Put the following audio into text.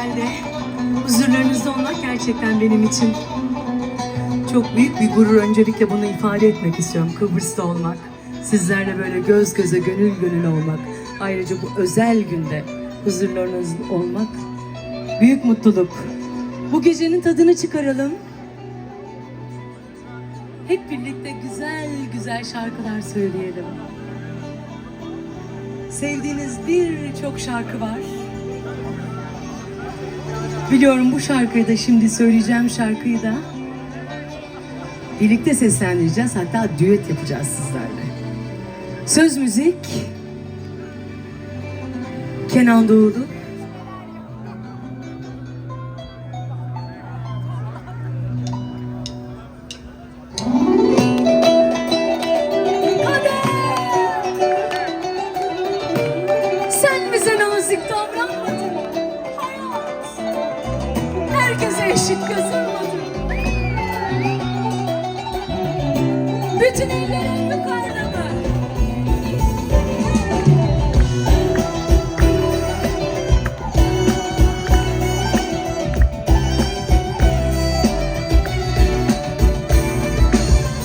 halde huzurlarınızda olmak gerçekten benim için çok büyük bir gurur. Öncelikle bunu ifade etmek istiyorum. Kıbrıs'ta olmak, sizlerle böyle göz göze, gönül gönül olmak, ayrıca bu özel günde huzurlarınızda olmak büyük mutluluk. Bu gecenin tadını çıkaralım. Hep birlikte güzel güzel şarkılar söyleyelim. Sevdiğiniz birçok şarkı var. Biliyorum bu şarkıyı da, şimdi söyleyeceğim şarkıyı da birlikte seslendireceğiz. Hatta düet yapacağız sizlerle. Söz müzik Kenan Doğulu. Sen bize nazik davranmadın. Hayat herkese eşit gözükmedi. Bütün elleri